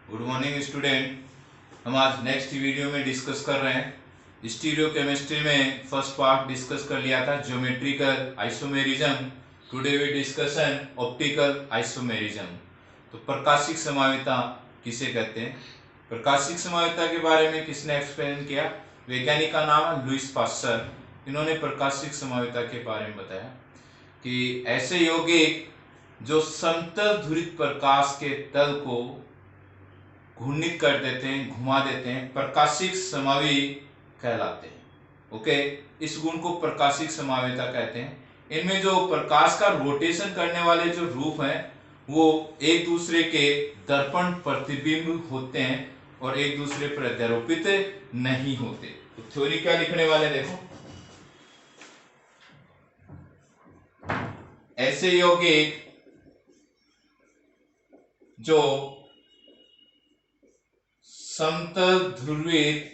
Good morning student. हम आज next video में डिस्कस कर रहे हैं स्टीरियो केमिस्ट्री में फर्स्ट पार्ट डिस्कस कर लिया था geometrical isomerism. Today we discussion optical isomerism. तो प्रकाशिक समाविता किसे कहते हैं? प्रकाशिक समाविता के बारे में किसने एक्सप्लेन किया? वैज्ञानिक का नाम है लुईस पास्चर। इन्होंने प्रकाशिक समाविता के बारे में बताया कि ऐसे यौगिक जो समतल ध्रुवित प्रकाश के तल को घूर्णित कर देते हैं, घुमा देते हैं, प्रकाशिक समावी कहलाते हैं। ओके, इस गुण को प्रकाशिक समाविता कहते हैं। इनमें जो प्रकाश का रोटेशन करने वाले जो रूप हैं वो एक दूसरे के दर्पण प्रतिबिंब होते हैं और एक दूसरे पर अध्यारोपित नहीं होते। तो थ्योरी क्या लिखने वाले देखो, ऐसे यौगिक जो समतल ध्रुवित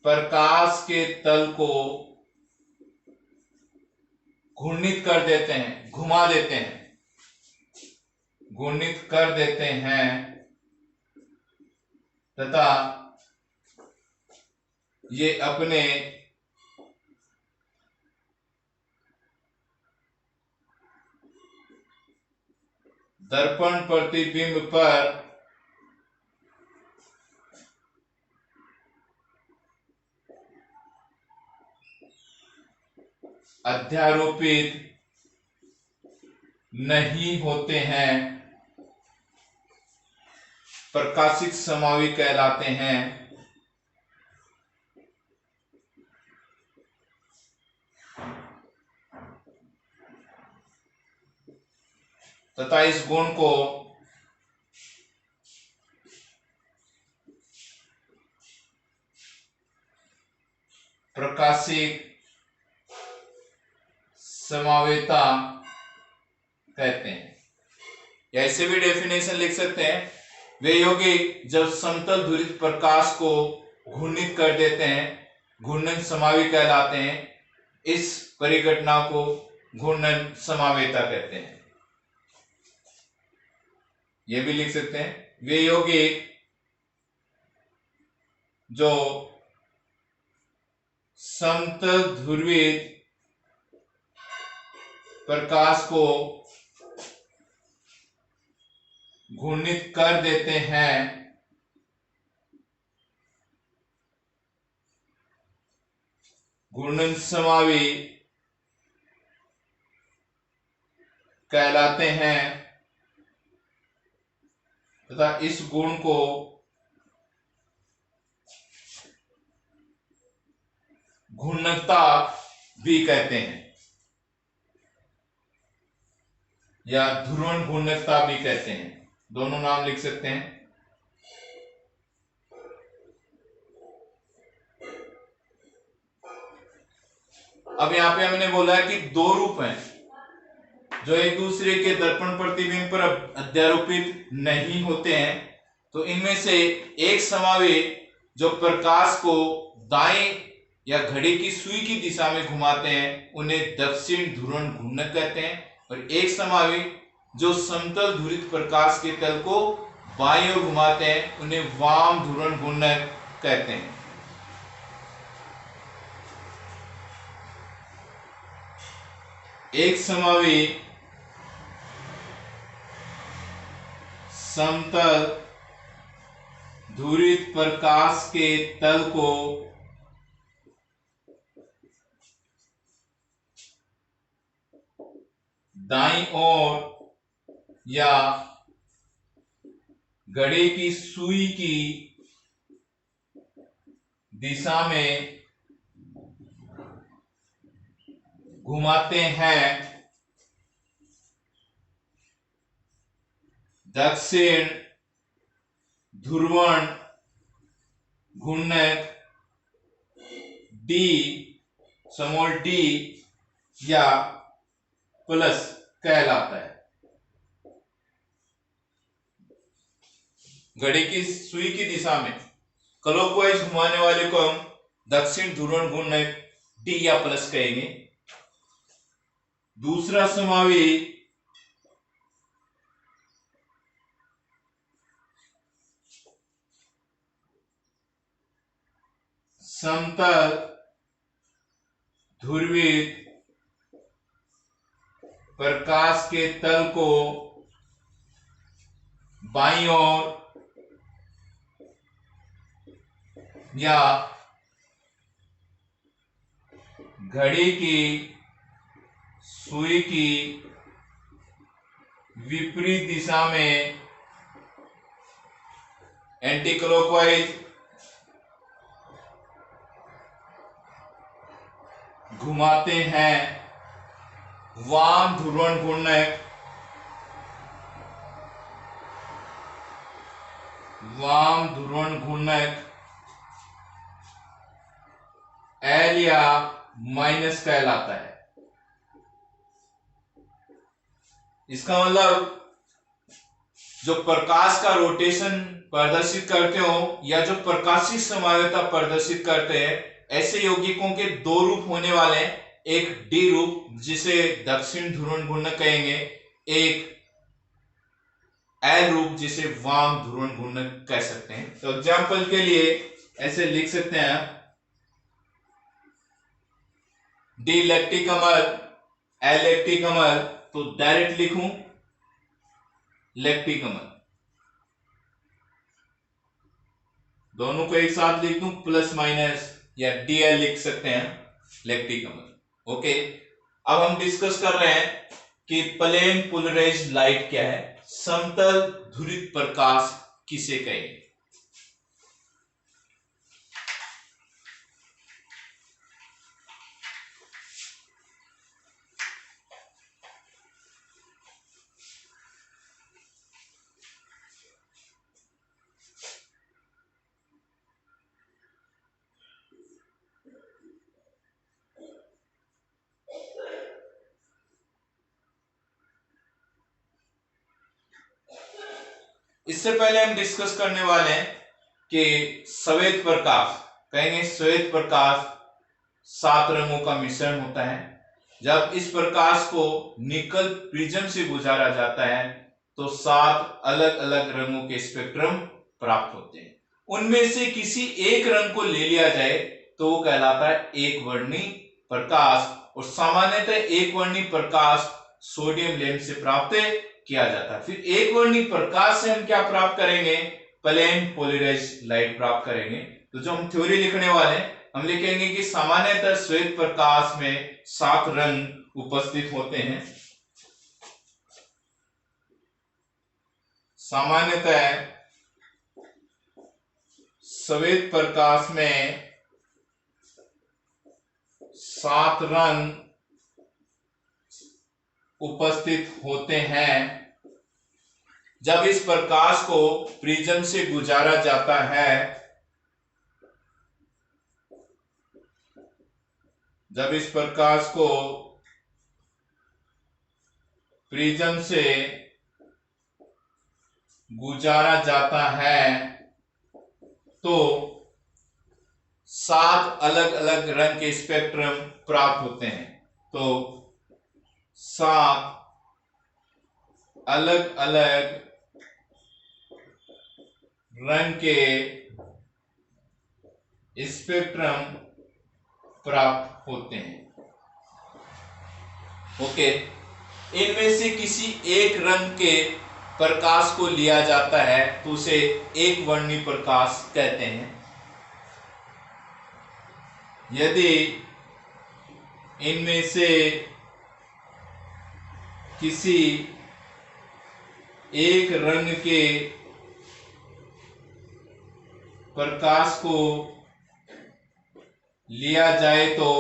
प्रकाश के तल को घूर्णित कर देते हैं, घुमा देते हैं, घूर्णित कर देते हैं तथा ये अपने दर्पण प्रतिबिंब पर अध्यारोपित नहीं होते हैं, प्रकाशिक समावी कहलाते हैं। तथा इस गुण को प्रकाशिक समावेता कहते हैं। ऐसे भी डेफिनेशन लिख सकते हैं, वे यौगिक जब समतल ध्रुवित प्रकाश को घूर्णित कर देते हैं, घूर्णन समावी कहलाते हैं। इस परिघटना को घूर्णन समावेता कहते हैं। यह भी लिख सकते हैं, वे यौगिक जो समतल ध्रुवित प्रकाश को घूर्णित कर देते हैं, घूर्णन समावी कहलाते हैं तथा इस गुण को घूर्णकता भी कहते हैं या ध्रुवण घूर्णकता भी कहते हैं। दोनों नाम लिख सकते हैं। अब यहां पे हमने बोला है कि दो रूप हैं जो एक दूसरे के दर्पण प्रतिबिंब पर अध्यारोपित नहीं होते हैं। तो इनमें से एक समावी जो प्रकाश को दाएं या घड़ी की सुई की दिशा में घुमाते हैं उन्हें दक्षिण ध्रुवण घूर्णक कहते हैं, और एक समावी जो समतल ध्रुवित प्रकाश के तल को बाईं ओर घुमाते हैं उन्हें वाम ध्रुवण घूर्णक कहते हैं। एक समावी समतल ध्रुवित प्रकाश के तल को दाईं ओर या घड़ी की सुई की दिशा में घुमाते हैं, दक्षिण ध्रुवण घूर्णक डी, स्मॉल डी या प्लस कहलाता है। घड़ी की सुई की दिशा में क्लॉकवाइज घुमाने वाले को हम दक्षिण ध्रुवण घूर्णक डी या प्लस कहेंगे। दूसरा समावी समतल ध्रुवित प्रकाश के तल को बाईं ओर या घड़ी की सुई की विपरीत दिशा में एंटी क्लॉकवाइज घुमाते हैं। वाम ध्रुवण घूर्णक एल या माइनस कहलाता है। इसका मतलब जो प्रकाश का रोटेशन प्रदर्शित करते हो या जो प्रकाशिक समायोगिता प्रदर्शित करते हैं, ऐसे यौगिकों के दो रूप होने वाले हैं। एक डी रूप जिसे दक्षिण ध्रुवण घूर्णक कहेंगे, एक एल रूप जिसे वाम ध्रुवण घूर्णक कह सकते हैं। तो एग्जाम्पल के लिए ऐसे लिख सकते हैं, डी लैक्टिक अमल, एल लैक्टिक अमल, तो डायरेक्ट लिखूं लैक्टिक अमल, दोनों को एक साथ लिख दूं प्लस माइनस, या डीएल लिख सकते हैं लैक्टिक अमल। ओके, अब हम डिस्कस कर रहे हैं कि प्लेन पोलराइज्ड लाइट क्या है, समतल ध्रुवित प्रकाश किसे कहेंगे। इससे पहले हम डिस्कस करने वाले हैं कि श्वेत प्रकाश, कहेंगे श्वेत प्रकाश 7 रंगों का मिश्रण होता है। जब इस प्रकाश को निकल प्रिज्म से गुजारा जाता है तो 7 अलग अलग रंगों के स्पेक्ट्रम प्राप्त होते हैं। उनमें से किसी एक रंग को ले लिया जाए तो वो कहलाता है एक वर्णी प्रकाश, और सामान्यतः एक वर्णी प्रकाश सोडियम लैंप से प्राप्त किया जाता है। फिर एक वर्णी प्रकाश से हम क्या प्राप्त करेंगे, प्लेन पोलराइज्ड लाइट प्राप्त करेंगे। तो जो हम थ्योरी लिखने वाले हैं, हम लिखेंगे कि सामान्यतः श्वेत प्रकाश में 7 रंग उपस्थित होते हैं। सामान्यतः श्वेत प्रकाश में 7 रंग उपस्थित होते हैं। जब इस प्रकाश को प्रिज्म से गुजारा जाता है, जब इस प्रकाश को प्रिज्म से गुजारा जाता है तो 7 अलग अलग रंग के स्पेक्ट्रम प्राप्त होते हैं। तो 7 अलग अलग रंग के स्पेक्ट्रम प्राप्त होते हैं। ओके, इनमें से किसी एक रंग के प्रकाश को लिया जाता है तो उसे एक वर्णी प्रकाश कहते हैं। यदि इनमें से किसी एक रंग के प्रकाश को लिया जाए तो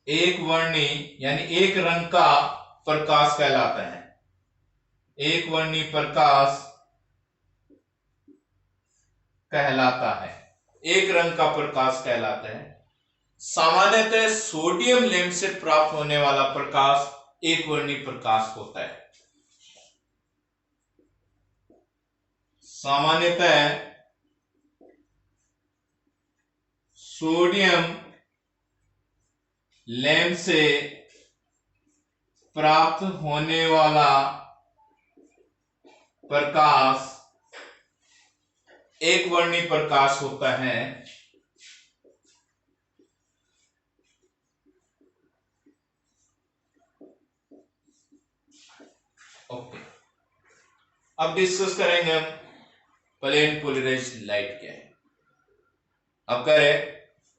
एक वर्णी यानी एक रंग का प्रकाश कहलाता है। एक वर्णी प्रकाश कहलाता है, एक रंग का प्रकाश कहलाता है। सामान्यतः सोडियम लैंप से प्राप्त होने वाला प्रकाश एक वर्णी प्रकाश होता है। सामान्यतः सोडियम लैंप से प्राप्त होने वाला प्रकाश एक वर्णी प्रकाश होता है। ओके, अब डिस्कस करेंगे हम प्लेन पोलराइज्ड लाइट क्या है। अब कह रहे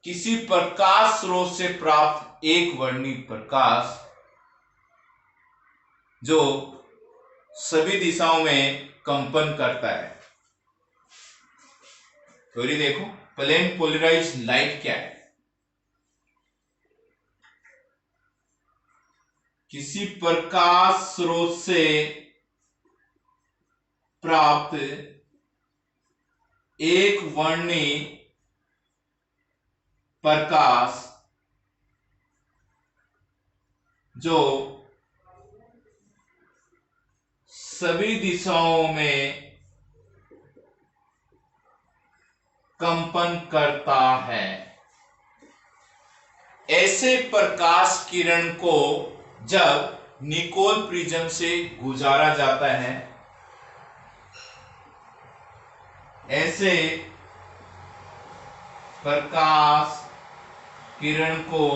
किसी प्रकाश स्रोत से प्राप्त एक वर्णी प्रकाश जो सभी दिशाओं में कंपन करता है। थोड़ी देखो, प्लेन पोलराइज्ड लाइट क्या है। किसी प्रकाश स्रोत से प्राप्त एक वर्णी प्रकाश जो सभी दिशाओं में कंपन करता है। ऐसे प्रकाश किरण को जब निकोल प्रिज्म से गुजारा जाता है, ऐसे प्रकाश किरण को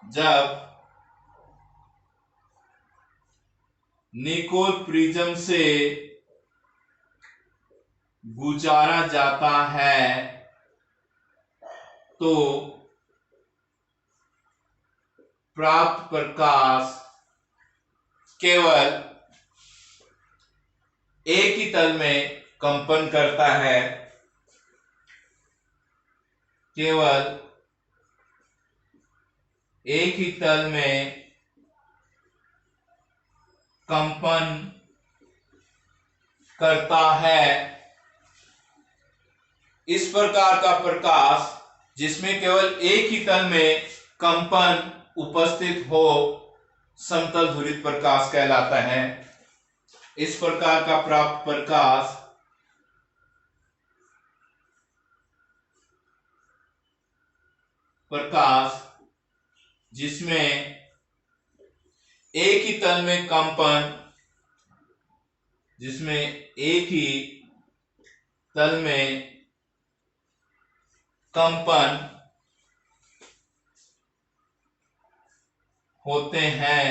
जब निकोल प्रिज्म से गुजारा जाता है तो प्राप्त प्रकाश केवल एक ही तल में कंपन करता है, केवल एक ही तल में कंपन करता है। इस प्रकार का प्रकाश जिसमें केवल एक ही तल में कंपन उपस्थित हो समतल ध्रुवित प्रकाश कहलाता है। इस प्रकार का प्राप्त प्रकाश जिसमें एक ही तल में कंपन, जिसमें एक ही तल में कंपन होते हैं,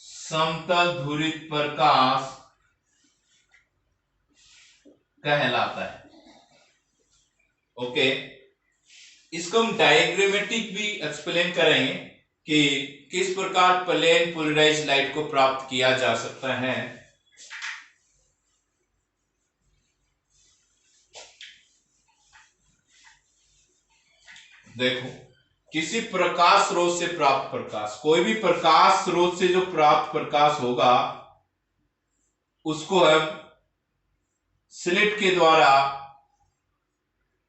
समतल ध्रुवित प्रकाश कहलाता है। ओके, इसको हम डायग्रामेटिक भी एक्सप्लेन करेंगे कि किस प्रकार प्लेन पोलराइज्ड लाइट को प्राप्त किया जा सकता है। देखो, किसी प्रकाश स्रोत से प्राप्त प्रकाश, कोई भी प्रकाश स्रोत से जो प्राप्त प्रकाश होगा उसको हम स्लिट के द्वारा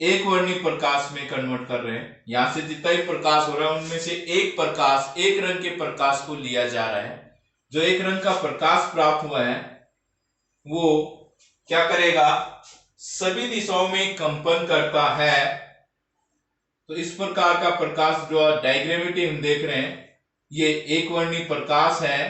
एक वर्णी प्रकाश में कन्वर्ट कर रहे हैं। यहां से जितना भी प्रकाश हो रहा है उनमें से एक प्रकाश, एक रंग के प्रकाश को लिया जा रहा है। जो एक रंग का प्रकाश प्राप्त हुआ है वो क्या करेगा, सभी दिशाओं में कंपन करता है। तो इस प्रकार का प्रकाश जो डायग्रामेटिक हम देख रहे हैं ये एक वर्णी प्रकाश है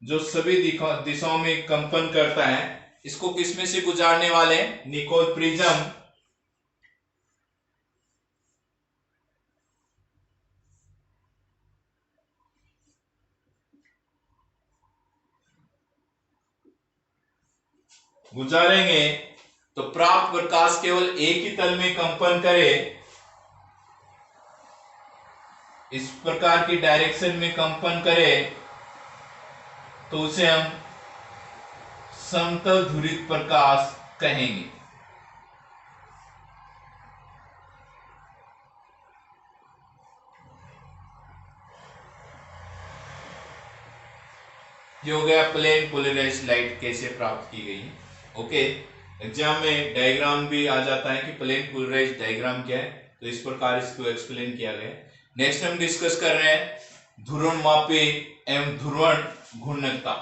जो सभी दिशाओं में कंपन करता है। इसको किसमें से गुजारने वाले हैं, निकोल प्रिज्म। गुजारेंगे तो प्राप्त प्रकाश केवल एक ही तल में कंपन करे, इस प्रकार की डायरेक्शन में कंपन करे तो उसे हम समतल ध्रुवित प्रकाश कहेंगे। ये हो गया प्लेन पोलराइज्ड लाइट कैसे प्राप्त की गई है। ओके, एग्जाम में डायग्राम भी आ जाता है कि प्लेन पोलराइज्ड डायग्राम क्या है, तो इस प्रकार इसको एक्सप्लेन किया गया है। नेक्स्ट हम डिस्कस कर रहे हैं ध्रुवणमापी एवं ध्रुवण घूर्णकता।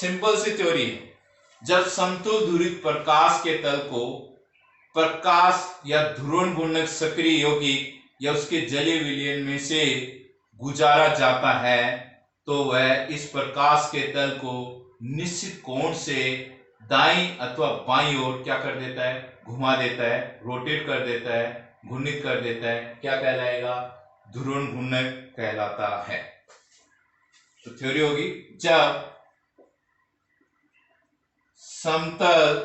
सिंपल सी थ्योरी है। जब समतुल ध्रुवित प्रकाश के तल को प्रकाश या ध्रुवण घूर्णक सक्रिय यौगिक या उसके जलीय विलयन में से गुजारा जाता है तो वह इस प्रकाश के तल को निश्चित कोण से दाईं अथवा बाईं ओर क्या कर देता है, घुमा देता है, रोटेट कर देता है, घूर्णित कर देता है। क्या कहलाएगा? ध्रुवण घूर्णक कहलाता है। तो थ्योरी होगी, जब समतल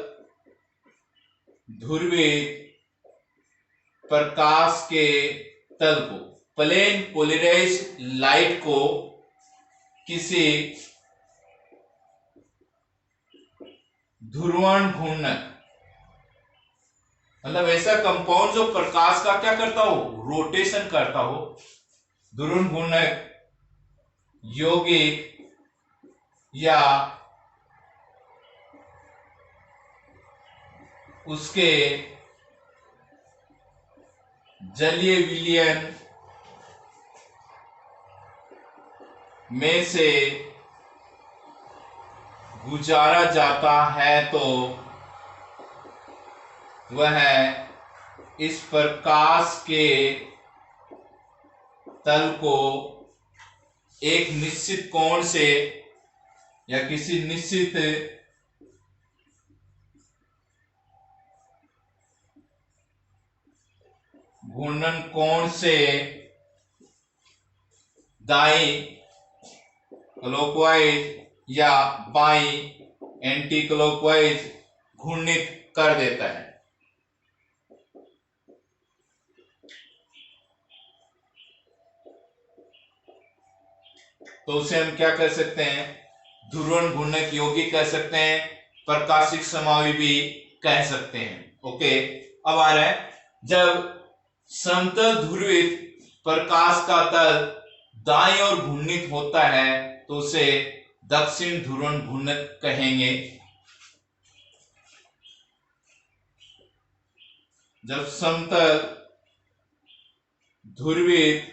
ध्रुवित प्रकाश के तल को, प्लेन पोलराइज्ड लाइट को किसी ध्रुवण घूर्णक, मतलब ऐसा कंपाउंड जो प्रकाश का क्या करता हो, रोटेशन करता हो, ध्रुवण घूर्णक यौगिक या उसके जलीय विलयन में से गुजारा जाता है तो वह इस प्रकाश के तल को एक निश्चित कोण से या किसी निश्चित घूर्णन कोण से दाईं क्लॉकवाइज या बाईं एंटी क्लॉकवाइज घूर्णित कर देता है। तो उसे हम क्या कह सकते हैं? ध्रुवण घूर्णक यौगिक कह सकते हैं, प्रकाशिक समावी भी कह सकते हैं। ओके, अब आ रहा है, जब समतल ध्रुवित प्रकाश का तल दाईं ओर घूर्णित होता है तो उसे दक्षिण ध्रुवण घूर्णक कहेंगे। जब समतल ध्रुवित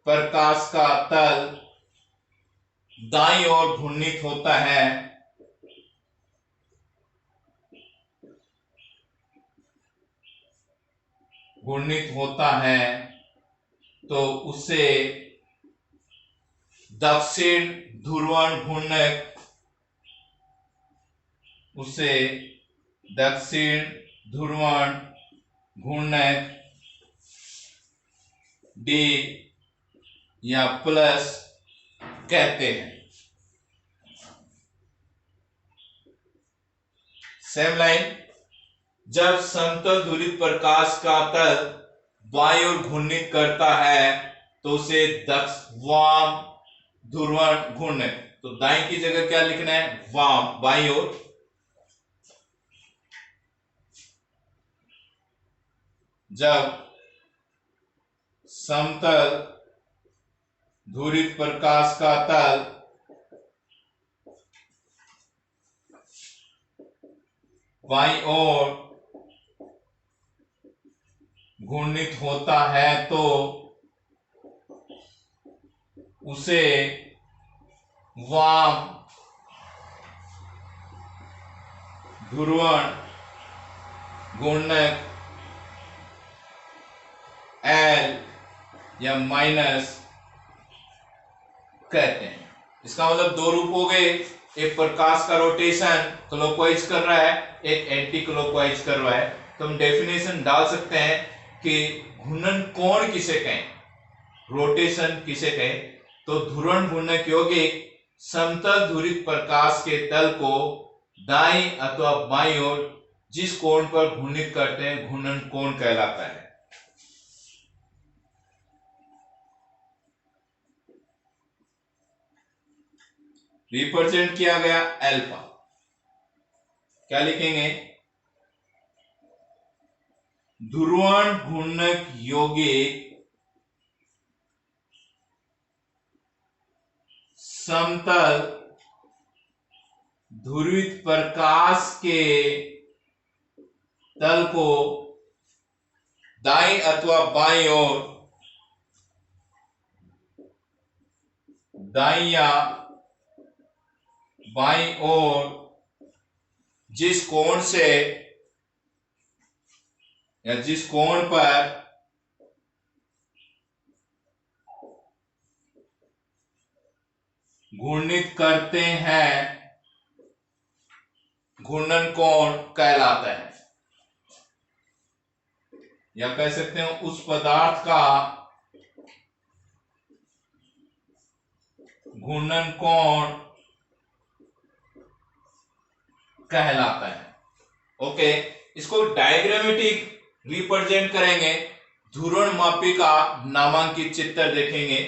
प्रकाश का तल दाईं ओर घूर्णित होता है तो उसे दक्षिण ध्रुवण घूर्णक, डी या प्लस कहते हैं। सेम लाइन, जब समतल ध्रुवित प्रकाश का तल बाईं ओर घूर्णित करता है तो उसे वाम ध्रुवण घूर्णक, तो दाईं की जगह क्या लिखना है? वाम, बाईं ओर। जब समतल ध्रुवित प्रकाश का तल बाईं ओर घूर्णित होता है तो उसे वाम ध्रुवण घूर्णक एल या माइनस कहते हैं। इसका मतलब दो रूप हो गए, एक प्रकाश का रोटेशन क्लॉकवाइज कर रहा है, एक एंटी क्लॉकवाइज कर रहा है। तो हम डेफिनेशन डाल सकते हैं कि घूर्णन कोण किसे कहें, रोटेशन किसे कहें। तो ध्रुवण घूर्णक यौगिक समतल ध्रुवित प्रकाश के तल को दाईं अथवा बाईं ओर जिस कोण पर घूर्णित करते हैं घूर्णन कोण कहलाता है। रिप्रेजेंट किया गया अल्फा, क्या लिखेंगे? ध्रुवण घूर्णक यौगिक समतल ध्रुवित प्रकाश के तल को दाईं अथवा बाईं ओर, दाईं या बाईं ओर जिस कोण से या जिस कोण पर घूर्णित करते हैं घूर्णन कोण कहलाता है, या कह सकते हैं उस पदार्थ का घूर्णन कोण कहलाता है। ओके, इसको डायग्रामेटिक रिप्रेजेंट करेंगे, ध्रुवणमापी का नामांकित चित्र देखेंगे।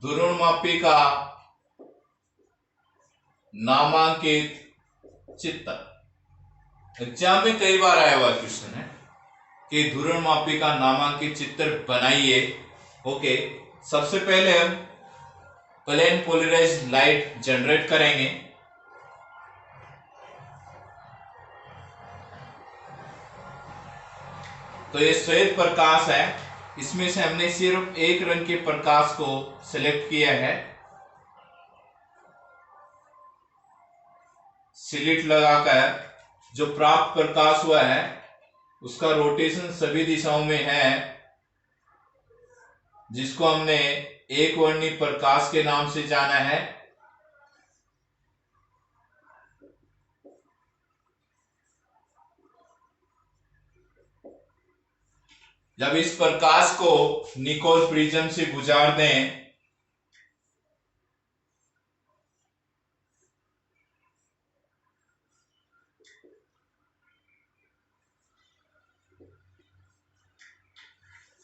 ध्रुवणमापी का नामांकित चित्र एग्जाम में कई बार आया हुआ क्वेश्चन है कि ध्रुवणमापी का नामांकित चित्र बनाइए। ओके, सबसे पहले हम प्लेन पोलराइज्ड लाइट जनरेट करेंगे। तो ये श्वेत प्रकाश है, इसमें से हमने सिर्फ एक रंग के प्रकाश को सिलेक्ट किया है। स्लिट लगाकर जो प्राप्त प्रकाश हुआ है उसका रोटेशन सभी दिशाओं में है, जिसको हमने एक वर्णी प्रकाश के नाम से जाना है। जब इस प्रकाश को निकोल प्रिज्म से गुजार दें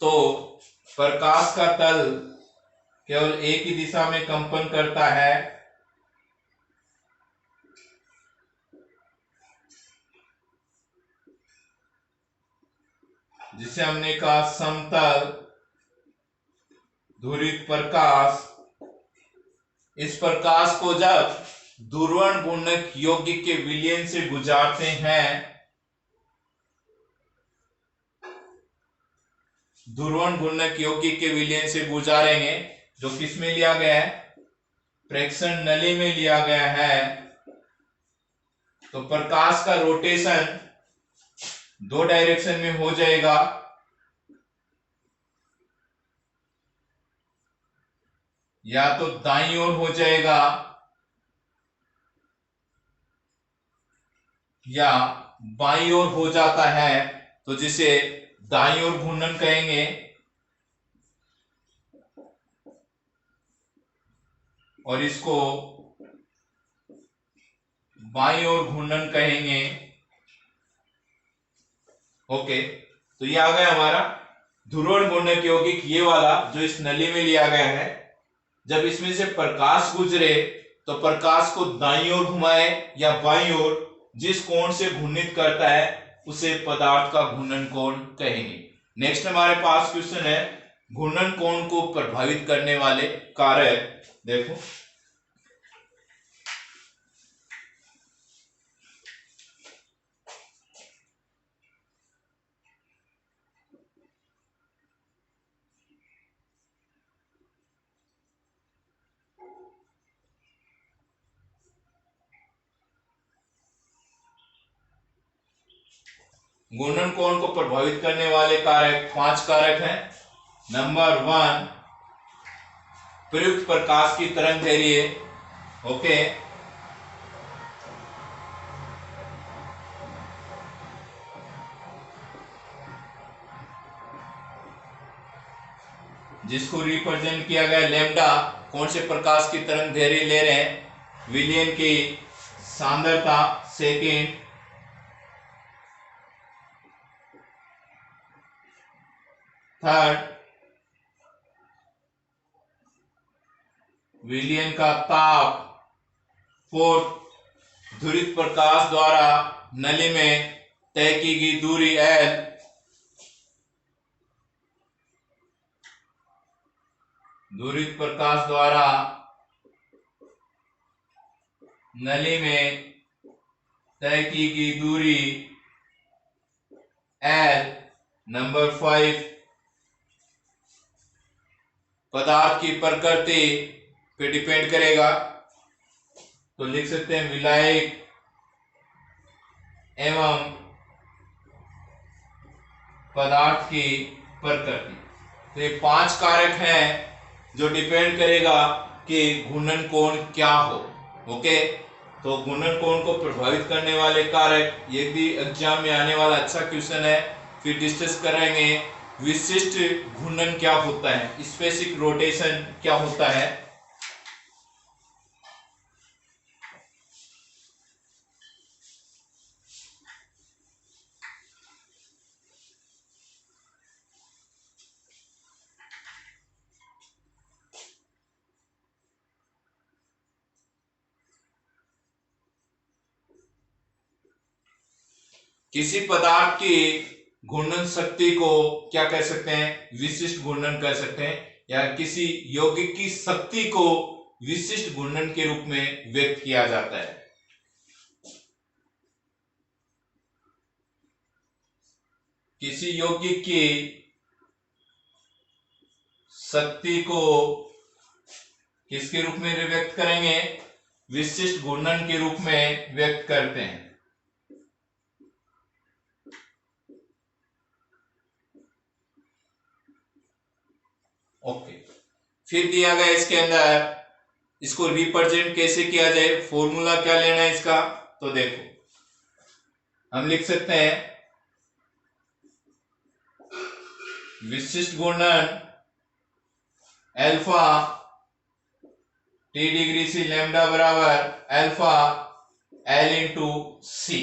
तो प्रकाश का तल केवल एक ही दिशा में कंपन करता है, जिसे हमने कहा समतल ध्रुवित प्रकाश। इस प्रकाश को जब ध्रुवण गुणक यौगिक के विलयन से गुजारते हैं, ध्रुवण गुणक यौगिक के विलयन से गुजारेंगे, जो किस में लिया गया है, प्रेक्षण नली में लिया गया है। तो प्रकाश का रोटेशन दो डायरेक्शन में हो जाएगा, या तो दाईं ओर हो जाएगा या बाईं ओर हो जाता है, तो जिसे दाईं ओर घूर्णन कहेंगे, और इसको बाईं ओर घूर्णन कहेंगे। ओके, तो ये आ गया हमारा ध्रुवण गुणक यौगिक, ये वाला जो इस नली में लिया गया है। जब इसमें से प्रकाश गुजरे तो प्रकाश को दाईं ओर घुमाए या बाईं ओर, जिस कोण से घूर्णित करता है उसे पदार्थ का घूर्णन कोण कहेंगे। नेक्स्ट हमारे पास क्वेश्चन है घूर्णन कोण को प्रभावित करने वाले कारक। देखो, घूर्णन कोण को प्रभावित करने वाले कारक 5 कारक हैं। नंबर 1, प्रयुक्त प्रकाश की तरंग दैर्ध्य। ओके, जिसको रिप्रेजेंट किया गया लैम्डा, कौन से प्रकाश की तरंग दैर्ध्य ले रहे हैं, विलयन की सांद्रता सेकेंड। थर्ड, विलयन का ताप। फोर्थ, ध्रुवित प्रकाश द्वारा नली में तय की गई दूरी L। ध्रुवित प्रकाश द्वारा नली में तय की गई दूरी L। नंबर 5, पदार्थ की प्रकृति पे डिपेंड करेगा, तो लिख सकते हैं विलायक एवं पदार्थ की प्रकृति। तो ये 5 कारक हैं जो डिपेंड करेगा कि घूर्णन कोण क्या हो। ओके, तो घूर्णन कोण को प्रभावित करने वाले कारक, ये भी एग्जाम में आने वाला अच्छा क्वेश्चन है। फिर डिस्कस करेंगे विशिष्ट घूर्णन क्या होता है, स्पेसिफिक रोटेशन क्या होता है। किसी पदार्थ की घूर्णन शक्ति को क्या कह सकते हैं, विशिष्ट घूर्णन कह सकते हैं, या किसी यौगिक की शक्ति को विशिष्ट घूर्णन के रूप में व्यक्त किया जाता है। किसी यौगिक की शक्ति को किसके रूप में व्यक्त करेंगे, विशिष्ट घूर्णन के रूप में व्यक्त करते हैं। ओके, फिर दिया गया इसके अंदर इसको रिप्रेजेंट कैसे किया जाए, फॉर्मूला क्या लेना है इसका, तो देखो हम लिख सकते हैं विशिष्ट घूर्णन alpha T degree C lambda बराबर अल्फा एल इंटू सी।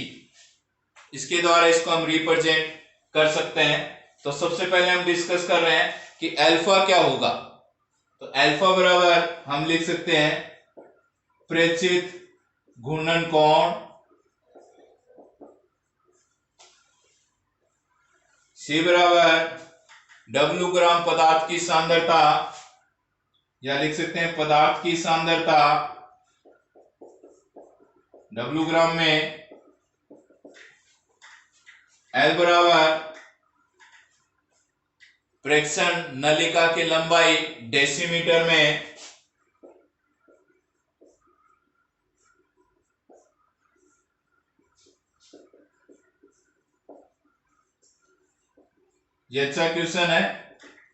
इसके द्वारा इसको हम रिप्रेजेंट कर सकते हैं। तो सबसे पहले हम डिस्कस कर रहे हैं कि अल्फा क्या होगा। तो अल्फा बराबर हम लिख सकते हैं प्रेक्षित घूर्णन कोण, सी बराबर W ग्राम पदार्थ की सांद्रता, या लिख सकते हैं पदार्थ की सांद्रता W ग्राम में, L बराबर प्रेक्षण नलिका की लंबाई डेसीमीटर में, ये अच्छा क्वेश्चन है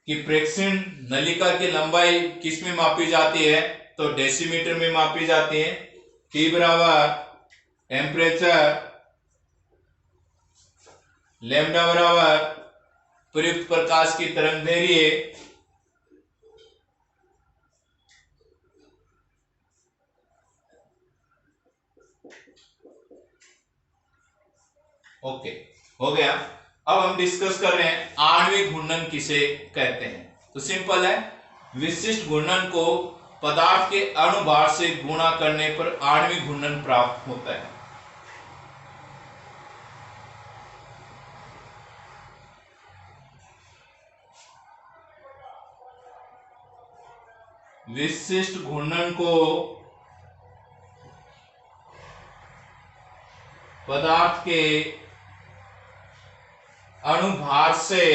कि प्रेक्षण नलिका की लंबाई किस में मापी जाती है, तो डेसीमीटर में मापी जाती है। T बराबर टेम्परेचर, लैम्डा बराबर प्रयुक्त प्रकाश की तरंगदैर्घ्य, ओके हो गया। अब हम डिस्कस कर रहे हैं आणविक घूर्णन किसे कहते हैं। तो सिंपल है, विशिष्ट घूर्णन को पदार्थ के अणुभार से गुणा करने पर आणविक घूर्णन प्राप्त होता है। विशिष्ट घूर्णन को पदार्थ के अणुभार से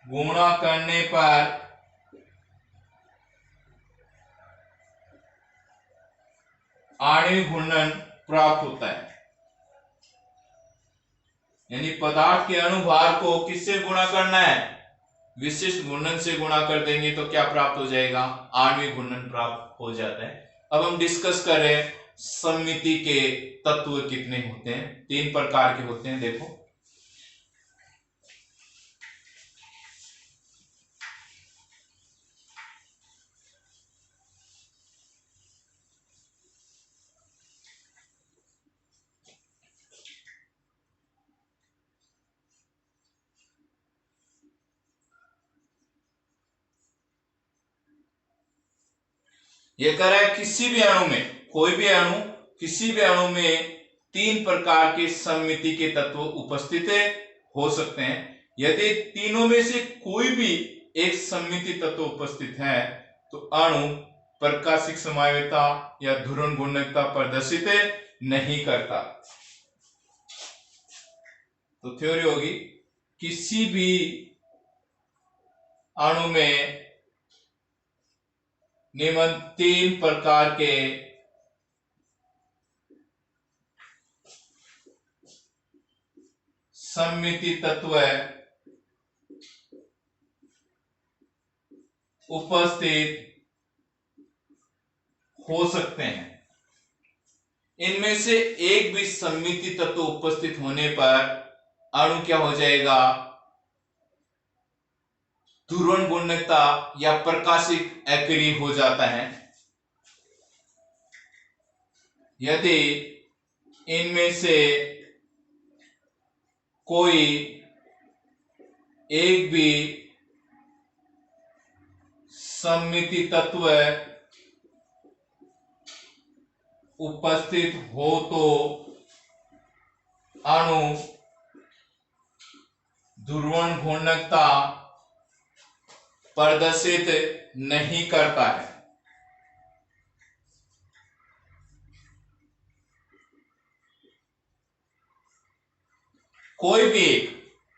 गुणा करने पर आणविक घूर्णन प्राप्त होता है। यानी पदार्थ के अणुभार को किससे गुणा करना है, विशिष्ट घूर्णन से गुणा कर देंगे तो क्या प्राप्त हो जाएगा, आणविक घूर्णन प्राप्त हो जाता है। अब हम डिस्कस कर रहे हैं सममिति के तत्व कितने होते हैं। 3 प्रकार के होते हैं, देखो ये कह रहा है किसी भी अणु में, कोई भी अणु, किसी भी अणु में 3 प्रकार के सममिति के तत्व उपस्थित हो सकते हैं। यदि तीनों में से कोई भी एक सममिति तत्व उपस्थित है तो अणु प्रकाशिक संभाव्यता या ध्रुवण घूर्णकता प्रदर्शित नहीं करता। तो थ्योरी होगी किसी भी अणु में निम्न 3 प्रकार के सममिति तत्व उपस्थित हो सकते हैं। इनमें से एक भी सममिति तत्व उपस्थित होने पर अणु क्या हो जाएगा, ध्रुवण घूर्णकता या प्रकाशिक अक्रिय हो जाता है। यदि इनमें से कोई एक भी सममिति तत्व उपस्थित हो तो अणु ध्रुवण घूर्णकता प्रदर्शित नहीं करता है। कोई भी एक,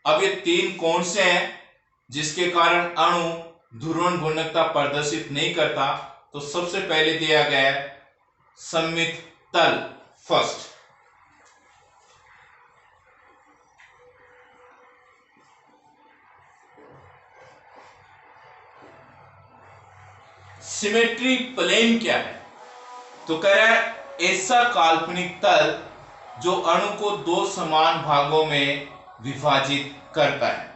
अब ये 3 कौन से हैं जिसके कारण अणु ध्रुवण घूर्णकता प्रदर्शित नहीं करता? तो सबसे पहले दिया गया है सममित तल, फर्स्ट। सिमेट्री प्लेन क्या है? तो कह रहा है ऐसा काल्पनिक तल जो अणु को 2 समान भागों में विभाजित करता है।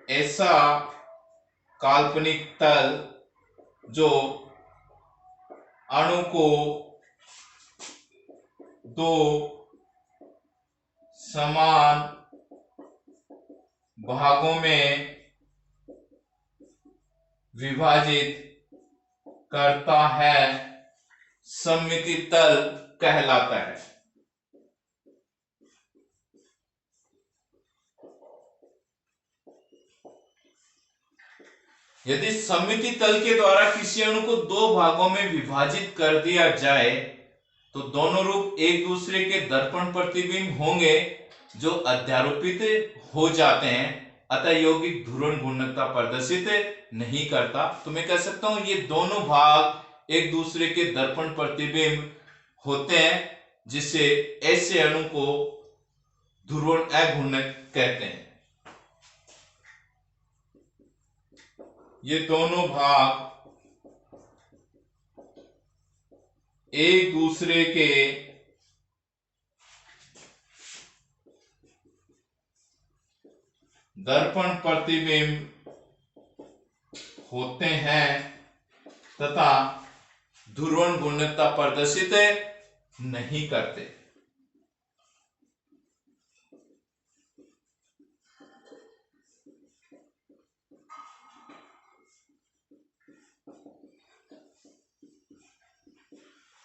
ऐसा काल्पनिक तल जो अणु को 2 समान भागों में विभाजित करता है, सममिति तल कहलाता है। यदि सममिति तल के द्वारा किसी अणु को 2 भागों में विभाजित कर दिया जाए तो दोनों रूप एक दूसरे के दर्पण प्रतिबिंब होंगे जो अध्यारोपित हो जाते हैं, अतः यौगिक ध्रुवण घूर्णकता प्रदर्शित नहीं करता। तो मैं कह सकता हूं ये दोनों भाग एक दूसरे के दर्पण प्रतिबिंब होते हैं, जिससे ऐसे अणु को ध्रुवण अघूर्णक कहते हैं। ये दोनों भाग एक दूसरे के दर्पण प्रतिबिंब होते हैं तथा ध्रुवण घूर्णकता प्रदर्शित नहीं करते।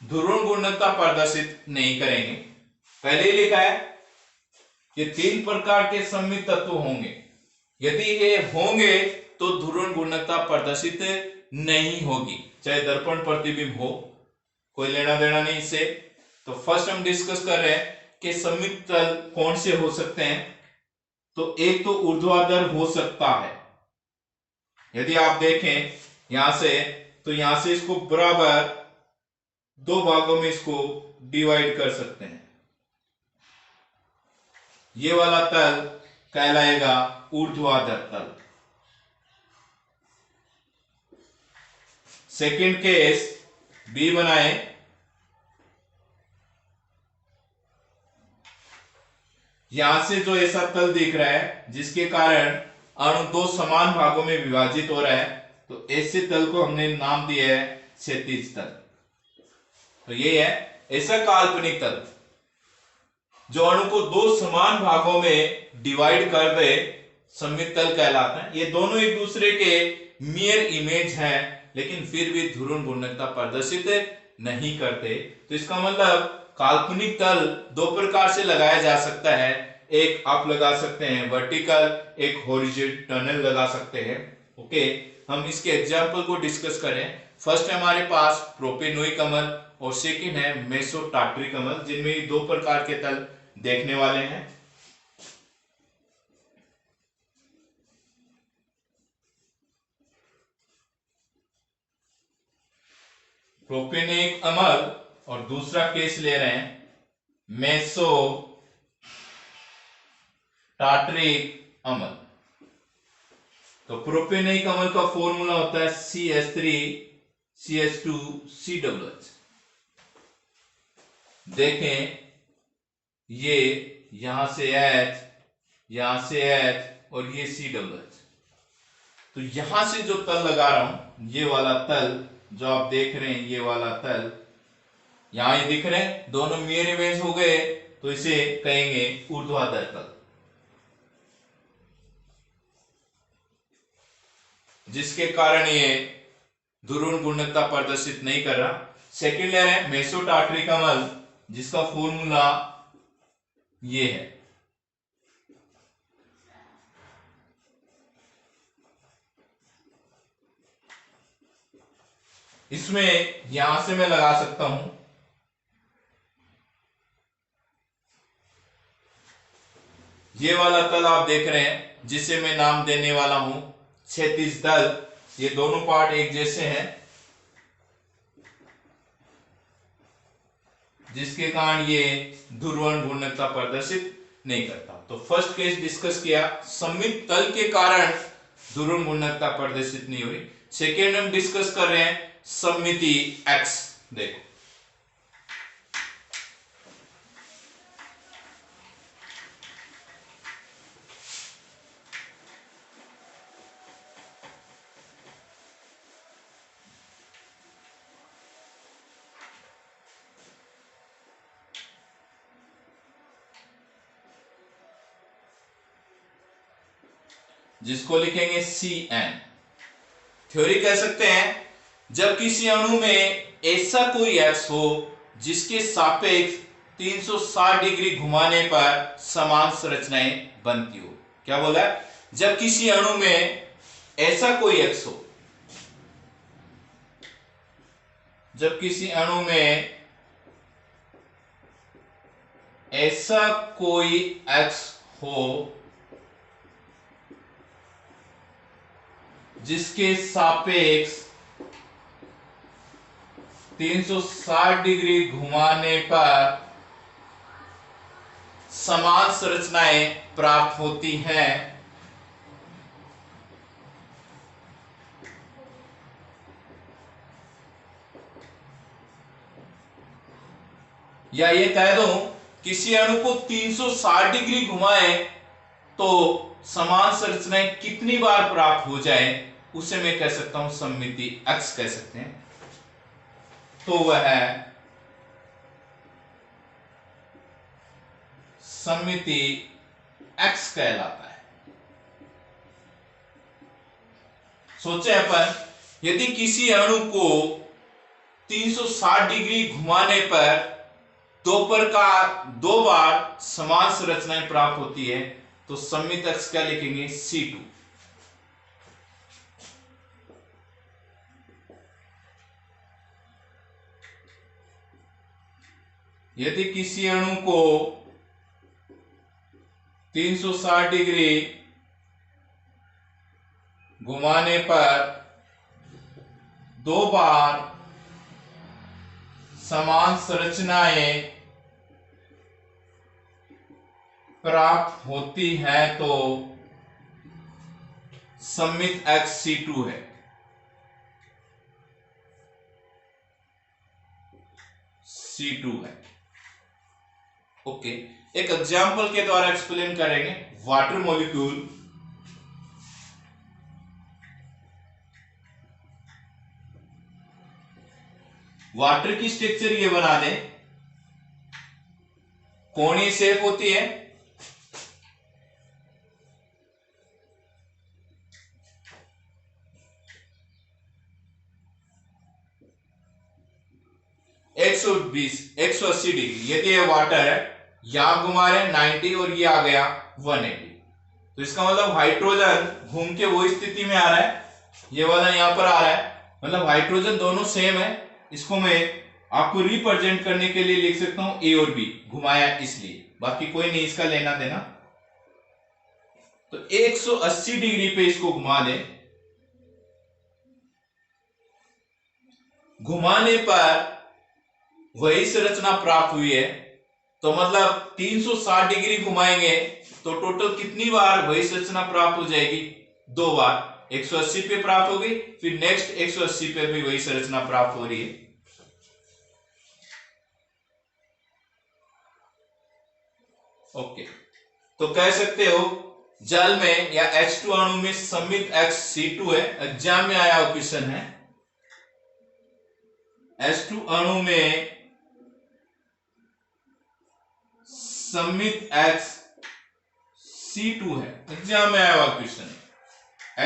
ध्रुवण घूर्णकता प्रदर्शित नहीं करेंगे। पहले ही लिखा है कि 3 प्रकार के सममित तत्व होंगे, यदि ये होंगे तो ध्रुवण घूर्णकता प्रदर्शित नहीं होगी, चाहे दर्पण प्रतिबिंब हो, कोई लेना देना नहीं इससे। तो फर्स्ट हम डिस्कस कर रहे हैं कि सममित तल कौन से हो सकते हैं। तो एक तो ऊर्ध्वाधर हो सकता है। यदि आप देखें यहां से, तो यहां से इसको बराबर 2 भागों में इसको डिवाइड कर सकते हैं। ये वाला तल कहलाएगा ऊर्ध्वाधर तल। सेकंड केस बी बनाए, यहां से जो ऐसा तल दिख रहा है जिसके कारण अणु 2 समान भागों में विभाजित हो रहा है, तो ऐसे तल को हमने नाम दिया है क्षैतिज तल। तो ये है ऐसा काल्पनिक तल जो अणु को 2 समान भागों में डिवाइड कर दे, सममित तल कहलाता है। ये दोनों एक दूसरे के मिरर इमेज हैं, लेकिन फिर भी ध्रुवण घूर्णकता प्रदर्शित नहीं करते। तो इसका मतलब काल्पनिक तल 2 प्रकार से लगाया जा सकता है। एक आप लगा सकते हैं वर्टिकल, एक हॉरिजॉन्टल लगा सकते हैं। ओके, हम इसके एग्जाम्पल को डिस्कस करें। फर्स्ट है हमारे पास प्रोपेनोइक अम्ल और सेकंड है मेसोटार्ट्रिक अम्ल, जिनमें दो प्रकार के तल देखने वाले हैं। प्रोपेनोइक अम्ल और दूसरा केस ले रहे हैं मेसोटार्ट्रिक अम्ल। तो प्रोपेनोइक अम्ल का फॉर्मूला होता है CH3CH2COOH। देखें, ये यहां से H, यहां से H और ये COOH। तो यहां से जो तल लगा रहा हूं, ये वाला तल जो आप देख रहे हैं, ये वाला तल यहां ये दिख रहे हैं, दोनों मिरर इमेज हो गए, तो इसे कहेंगे ऊर्ध्वाधर तल, जिसके कारण ये ध्रुवण घूर्णकता प्रदर्शित नहीं कर रहा। सेकेंड लेयर है मेसोटार्ट्रिक अम्ल, जिसका फॉर्मूला ये है। इसमें यहां से मैं लगा सकता हूं, ये वाला तल आप देख रहे हैं, जिसे मैं नाम देने वाला हूं क्षैतिज तल। ये दोनों पार्ट एक जैसे हैं, जिसके कारण ये ध्रुवण घूर्णकता प्रदर्शित नहीं करता। तो फर्स्ट केस डिस्कस किया, सममित तल के कारण ध्रुवण घूर्णकता प्रदर्शित नहीं हुई। सेकेंड हम डिस्कस कर रहे हैं सममिति एक्स। देखो, जिसको लिखेंगे CN। थ्योरी कह सकते हैं, जब किसी अणु में ऐसा कोई एक्स हो जिसके सापेक्ष 360 डिग्री घुमाने पर समान संरचनाएं बनती हो। क्या बोला है? जब किसी अणु में ऐसा कोई एक्स हो, जब किसी अणु में ऐसा कोई एक्स हो जिसके सापेक्ष 360 डिग्री घुमाने पर समान संरचनाएं प्राप्त होती हैं, या ये कह दूं, किसी अणु को 360 डिग्री घुमाए तो समान संरचनाएं कितनी बार प्राप्त हो जाए, उसे मैं कह सकता हूं सममिति एक्स कह सकते हैं। तो वह सममिति एक्स कहलाता है। सोचे अपन, यदि किसी अणु को 360 डिग्री घुमाने पर दो बार समान संरचनाएं प्राप्त होती है, तो सममित अक्ष क्या लिखेंगे? C2। यदि किसी अणु को 360 डिग्री घुमाने पर दो बार समान संरचनाएं प्राप्त होती है, तो सममित एक्स C2 है। C2 है। ओके, एक एग्जांपल के द्वारा एक्सप्लेन करेंगे। वाटर मॉलिक्यूल, वाटर की स्ट्रक्चर ये बना दें, कोणीय शेप होती है, एक 180 डिग्री। यदि ये वाटर है, यहां घुमा रहे 90 और ये आ गया 180, तो इसका मतलब हाइड्रोजन घूम के वो स्थिति में आ रहा है ये वाला यहां पर आ रहा है, मतलब हाइड्रोजन दोनों सेम है। इसको मैं आपको रिप्रेजेंट करने के लिए लिख सकता हूं ए और बी, घुमाया इसलिए, बाकी कोई नहीं इसका लेना देना। तो 180 डिग्री पे इसको घुमा दे, घुमाने पर वही संरचना प्राप्त हुई है। तो मतलब 360 डिग्री घुमाएंगे तो टोटल कितनी बार वही संरचना प्राप्त हो जाएगी? 2 बार। 180 पे प्राप्त होगी, फिर नेक्स्ट 180 पे भी वही संरचना प्राप्त हो रही है। ओके, तो कह सकते हो जल में या H2 अणु में सममित X C2 है। एग्जाम में आया हुआ क्वेश्चन है, H2 अणु में सममित X C2 है। एग्जाम में आया हुआ क्वेश्चन है,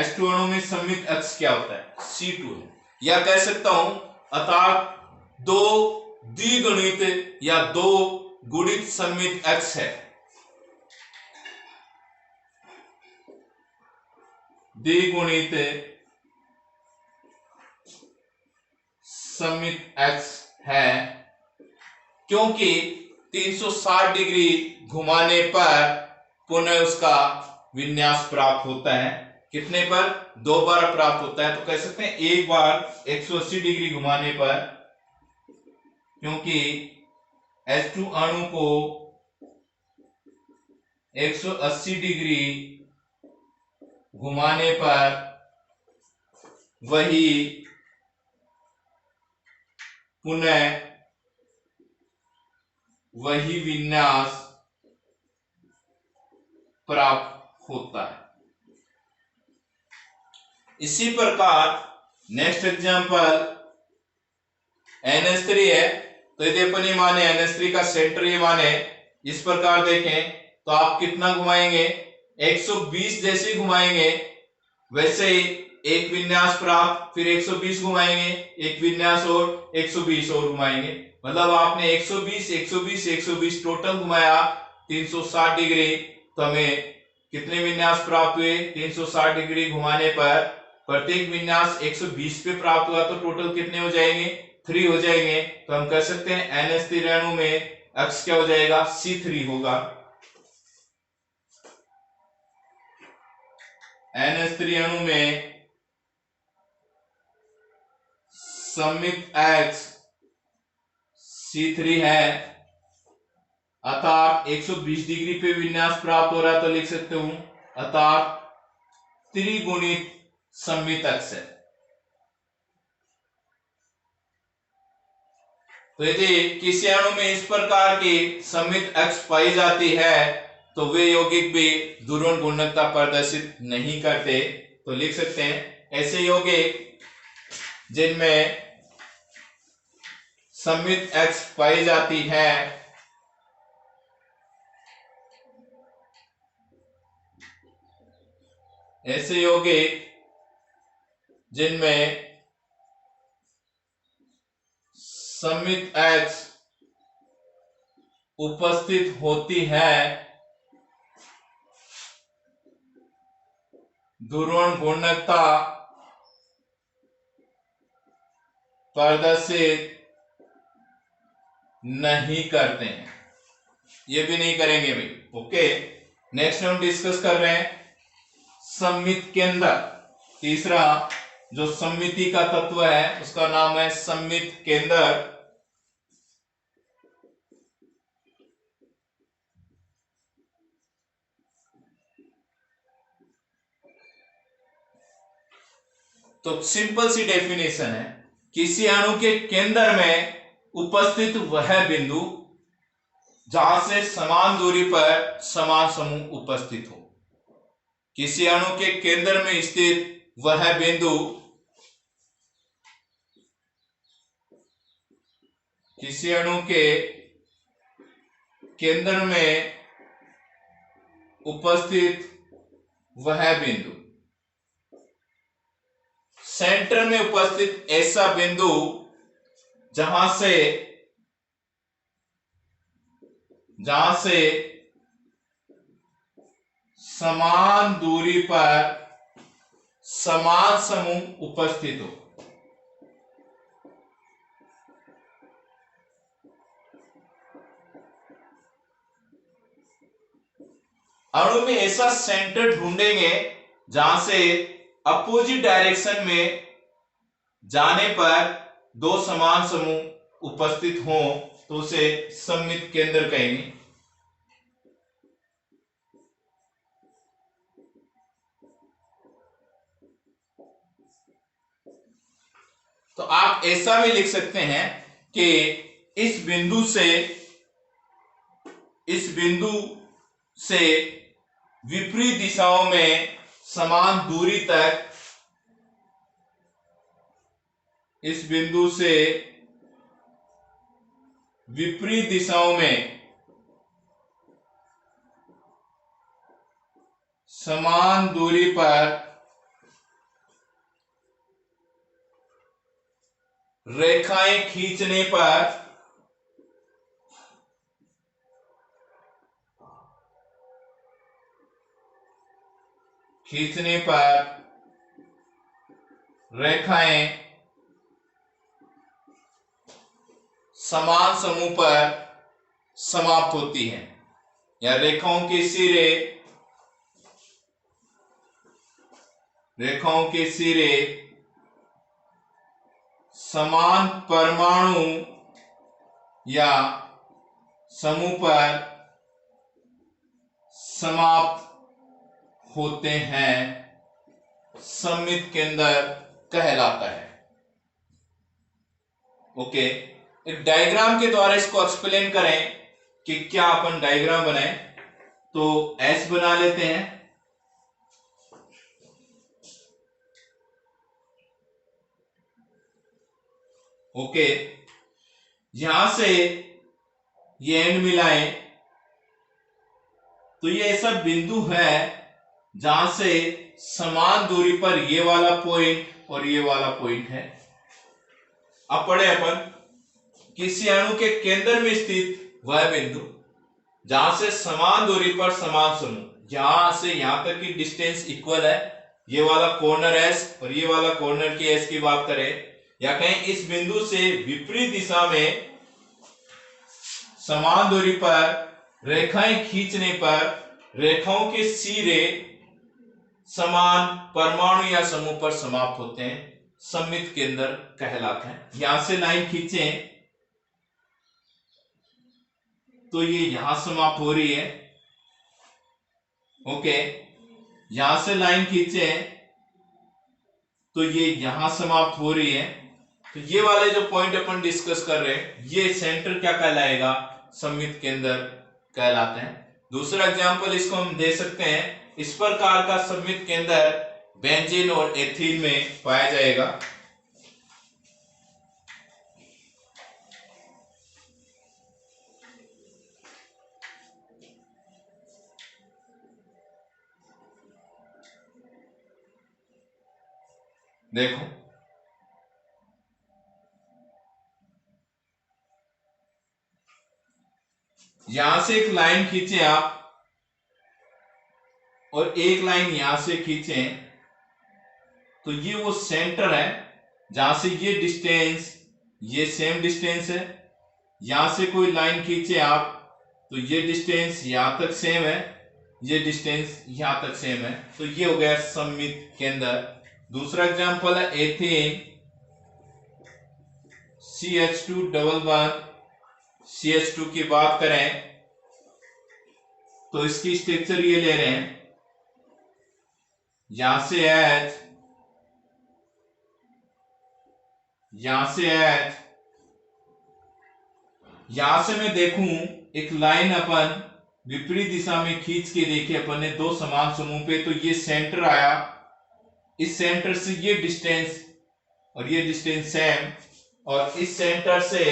H2 अणु में सममित X क्या होता है? C2 है। या कह सकता हूं अर्थात 2 द्विगुणित या 2 गुणित सममित X है। द्विगुणित सममित X है, क्योंकि 360 डिग्री घुमाने पर पुनः उसका विन्यास प्राप्त होता है। कितने पर? 2 बार प्राप्त होता है। तो कह सकते हैं एक बार 180 डिग्री घुमाने पर, क्योंकि H2 अणु को 180 डिग्री घुमाने पर वही पुनः वही विन्यास प्राप्त होता है। इसी प्रकार नेक्स्ट एग्जांपल NH3 है, तो यदि अपन ये माने NH3 का सेंटर ये माने, इस प्रकार देखें तो आप कितना घुमाएंगे? 120 जैसे घुमाएंगे वैसे ही एक विन्यास प्राप्त, फिर 120 घुमाएंगे, एक विन्यास और 120 और घुमाएंगे। मतलब आपने 120 120 120 टोटल घुमाया 360 डिग्री, तो हमें कितने विन्यास प्राप्त हुए? 360 डिग्री घुमाने पर प्रत्येक विन्यास 120 पे प्राप्त हुआ, तो टोटल कितने हो जाएंगे? 3 हो जाएंगे। तो हम कह सकते हैं NH3 अणु में X क्या हो जाएगा? C3 होगा। NH3 अणु में सममित X C3 है, अर्थात 120 डिग्री पे विन्यास प्राप्त हो रहा है, तो लिख सकते हूं अर्थात त्रिगुणित सममित X है। तो यदि किसी अणु में इस प्रकार की सममित X पाई जाती है तो वे यौगिक भी ध्रुवण गुणकता प्रदर्शित नहीं करते। तो लिख सकते हैं ऐसे यौगिक जिनमें सममित X पाई जाती है ऐसे यौगिक जिनमें सममित X उपस्थित होती है ध्रुवण गुणकता प्रदर्शित नहीं करते हैं। ये भी नहीं करेंगे भाई। ओके, नेक्स्ट हम डिस्कस कर रहे हैं सममित केंद्र। तीसरा जो सममिति का तत्व है उसका नाम है सममित केंद्र। तो सिंपल सी डेफिनेशन है, किसी अणु के केंद्र में उपस्थित वह बिंदु जहां से समान दूरी पर समान समूह उपस्थित हो। किसी अणु के केंद्र में स्थित वह बिंदु, किसी अणु के केंद्र में उपस्थित वह बिंदु, सेंटर में उपस्थित ऐसा बिंदु जहां से समान दूरी पर समान समूह उपस्थित हो। अणु में ऐसा सेंटर ढूंढेंगे जहां से अपोजिट डायरेक्शन में जाने पर दो समान समूह उपस्थित हों तो उसे सममित केंद्र कहेंगे। तो आप ऐसा भी लिख सकते हैं कि इस बिंदु से विपरीत दिशाओं में समान दूरी तक, इस बिंदु से विपरीत दिशाओं में समान दूरी पर रेखाएं खींचने पर रेखाएं समान समूह पर समाप्त होती हैं, या रेखाओं के सिरे समान परमाणु या समूह पर समाप्त होते हैं, सममित केंद्र कहलाता है। ओके, एक डायग्राम के द्वारा इसको एक्सप्लेन करें कि क्या अपन डायग्राम बनाए, तो एस बना लेते हैं। ओके, यहां से ये एंड मिलाएं तो ये ऐसा बिंदु है जहां से समान दूरी पर ये वाला पॉइंट और ये वाला पॉइंट है। अब पढ़े अपन, किसी अणु के केंद्र में स्थित वह बिंदु जहां से समान दूरी पर समान समूह, यहां से यहां तक की डिस्टेंस इक्वल है, ये वाला कॉर्नर एस और ये वाला कॉर्नर की एस की बात करें, या कहें इस बिंदु से विपरीत दिशा में समान दूरी पर रेखाएं खींचने पर रेखाओं के सिरे समान परमाणु या समूह पर समाप्त होते हैं, सममित केंद्र कहलाते हैं। यहां से लाइन खींचें तो ये यहां समाप्त हो रही है। ओके, यहां से लाइन खींचें तो ये यहां समाप्त हो रही है। तो ये वाले जो पॉइंट अपन डिस्कस कर रहे हैं, ये सेंटर क्या कहलाएगा, सममित केंद्र कहलाते हैं। दूसरा एग्जांपल इसको हम दे सकते हैं, इस प्रकार का सममित केंद्र बेंजीन और एथीन में पाया जाएगा। देखो, यहां से एक लाइन खींचे आप और एक लाइन यहां से खींचें तो ये वो सेंटर है जहां से ये डिस्टेंस, ये सेम डिस्टेंस है। यहां से कोई लाइन खींचे आप तो ये डिस्टेंस यहां तक सेम है, ये डिस्टेंस यहां तक सेम है, तो ये हो गया सममित केंद्र। दूसरा एग्जांपल है ethane, CH2 double bond CH2 की बात करें तो इसकी स्ट्रक्चर ये ले रहे हैं, यहां से H, यहां से H, यहां से मैं देखूं एक लाइन अपन विपरीत दिशा में खींच के देखे अपन ने दो समान समूह पे, तो ये सेंटर आया, इस सेंटर से ये डिस्टेंस और ये डिस्टेंस सेम, और इस सेंटर से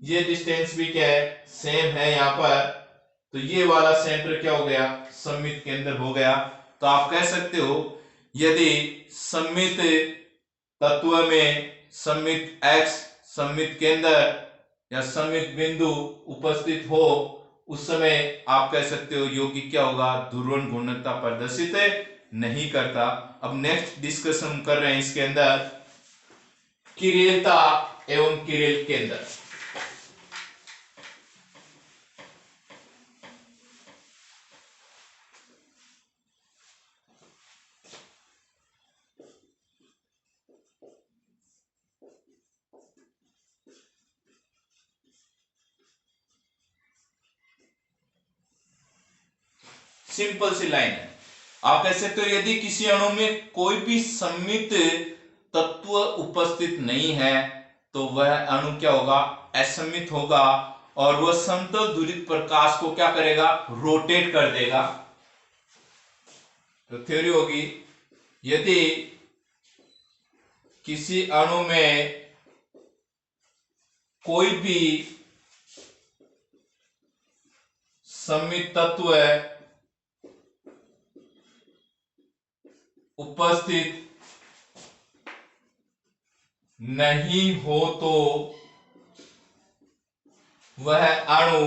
ये डिस्टेंस भी क्या है, सेम है यहां पर, तो ये वाला सेंटर क्या हो गया, सममित केंद्र हो गया। तो आप कह सकते हो यदि सममित तत्व में सममित एक्स, सममित केंद्र या सममित बिंदु उपस्थित हो उस समय आप कह सकते हो यौगिक क्या होगा, ध्रुवण घूर्णकता प्रदर्शित नहीं करता। अब नेक्स्ट डिस्कशन कर रहे हैं इसके अंदर किरेलता एवं किरेल केंद्र। सिंपल सी लाइन है, आप कह सकते हो यदि किसी अणु में कोई भी सममित तत्व उपस्थित नहीं है तो वह अणु क्या होगा, असममित होगा, और वह समतल ध्रुवित प्रकाश को क्या करेगा, रोटेट कर देगा। तो थ्योरी होगी यदि किसी अणु में कोई भी सममित तत्व उपस्थित नहीं हो तो वह अणु